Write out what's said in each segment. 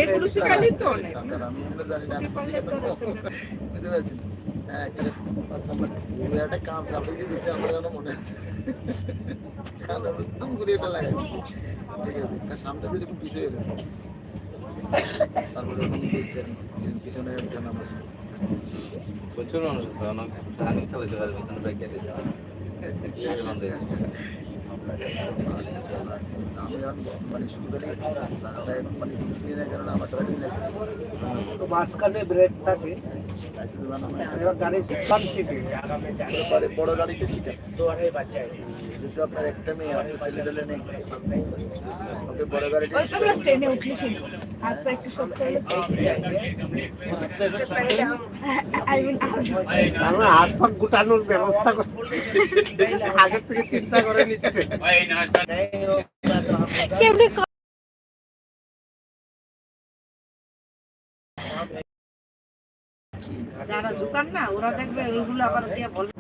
এগুলো শিখালি তো অনেক। আমি এগুলো জানি না, বুঝতে পারছি। হ্যাঁ, একটা কান চাপিয়ে দিচ্ছে আমার যেন মনে হচ্ছে কানের একদম করে এটা লাগাই, ঠিক আছে, সামনে যদি একটু পিছিয়ে এলো তারপরে ওখানে পিছনে একটা নাম আছে। প্রচুর মানুষ আছে, অনেক হানি চালাইতে পারে পিছনে বাইক গাড়ি। আমি এখন মানে শুরু করি রাস্তায় এখন মানে ফিক্স নিয়ে নেয়, কারণ আমার ড্রাইভিং লাইসেন্স মাঝখানে ব্রেক থাকে, লাইসেন্স বানানো গাড়ি কম শিখে বড় গাড়িতে শিখে যেহেতু আপনার একটা মেয়ে আপনার ছেলে টেলে নেই, ওকে বড় গাড়িতে ওই তো ক্লাস 10 এ উঠলিস হাত পা একটু শক্ত হলে আই মিন আমরা হাত পাক গুটানোর ব্যবস্থা করি, আগে থেকে চিন্তা করে নিচ্ছে। কেমনে যারা দোকান না ওরা দেখবে ওইগুলো আবার দিয়ে বলবে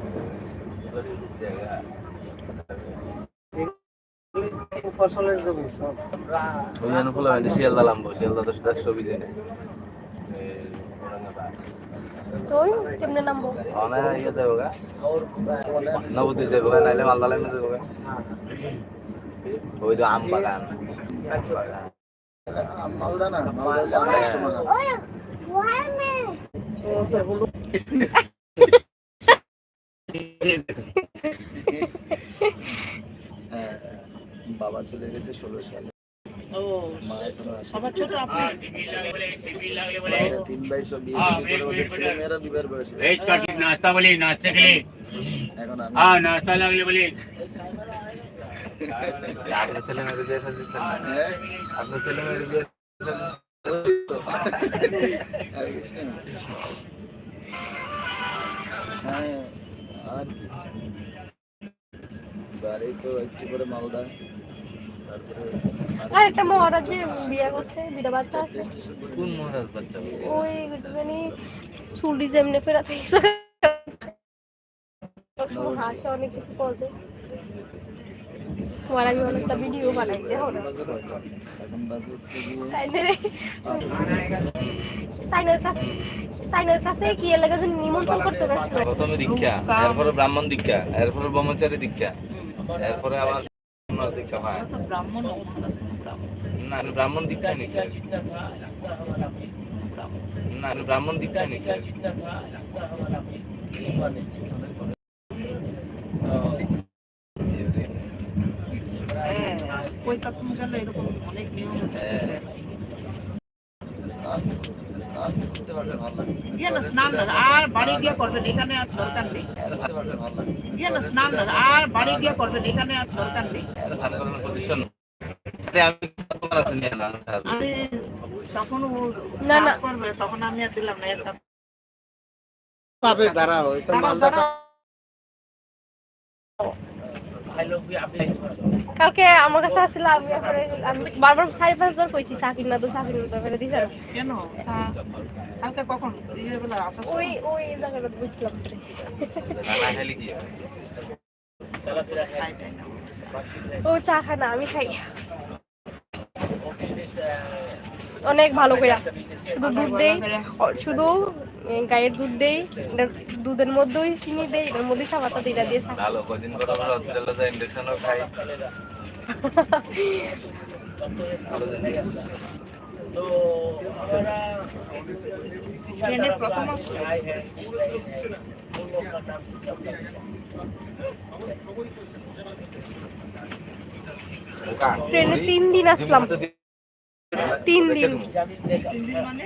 ফসলের জমি সব ওই অনুকূল হয় শিয়ালদা লাম্বো, শিয়ালদা তো সেটা ছবি যায় না। তুই কেমনে নামবো? অনেক ইয়ে যাবো গা, নবদ্বীপ যাবো গা, নাইলে মালদা লাইনে যাবো গা। ওই তো আম বাগান, মালদা না, মালদা আমার সময় বাবা চলে গেছে 16 সালে। ও মা এখনো আছে। সবার ছোট আপনি 3 ভাই সব বিয়ে শাদী করে ওদের ছেলে মেয়েরা বিবাহের বয়সে। नाश्ता बोलिए, नाश्ते के लिए। এখন আমি हाँ नाश्ता लगले बोलिए। আপনার ছেলে মেয়েদের বিয়ে শাদী দিচ্ছেন না? আপনার ছেলে মেয়েদের বিয়ে হরে কৃষ্ণ। হ্যাঁ, আর কি? বাড়ি তো একটু করে মালদা, তারপরে আর একটা মহারাজে বিয়ে করছে, দুইটা বাচ্চা আছে। কোন মহারাজ বাচ্চা? ওই মানে চুল যেমনি ফেরাতে হাসা অনেক কিছু বলছে। তোমার আমি অনেকটা ভিডিও বানাই দেখো না। এখন বাজে হচ্ছে গিয়ে তাইনের কাছে কি এলাকা যে নিমন্ত্রণ করতে গেছিল। প্রথমে দীক্ষা, এরপরে ব্রাহ্মণ দীক্ষা, এরপরে ব্রহ্মচারী দীক্ষা, এরপরে আবার সন্ন্যাস দীক্ষা হয়। ব্রাহ্মণ না, আমি ব্রাহ্মণ দীক্ষা নিচ্ছি। না, আমি ব্রাহ্মণ দীক্ষা নিচ্ছি। কইতা তুমি গেলে এরকম অনেক নিয়ম আছে। স্নান করতে পারলে ভালো লাগে। ইয়ে না স্নান না, আর বাড়ি গিয়ে করবেন, এখানে আর দরকার নেই। ইয়ে না স্নান না, আর বাড়ি গিয়ে করবেন, এখানে আর দরকার নেই। স্নান করানোর পজিশন আমি তোমার হাতে নিয়ে এলাম। আমি তখন ও না, না। কাজ করবে, তখন আমি আর দিলাম না একটা পাবে দাঁড়াও, এটা মালদা কালকে আমার কাছে আসছিল, আমি বারবার 4-5 বার কইছি সাকিব না তো সাকিব না ফেলে দিছে। কেন কালকে কখন ইয়ে বেলা আসা ওই জায়গাটা বুঝলাম। না খালি কি ও চা খায় না, আমি খাই অনেক ভালো করে। শুধু দুধ দেই, শুধু গায়ের দুধ দেই, দুধের মধ্যেই চিনি দেই, এর মধ্যে চা পাতা দিই, দিয়ে চা। ভালো কদিন পর আমরা হসপিটালে যাই, ইনজেকশনও খাই। ট্রেনের প্রথম আসলো ট্রেনে 3 দিন আসলাম, 3 দিন। 3 দিন মানে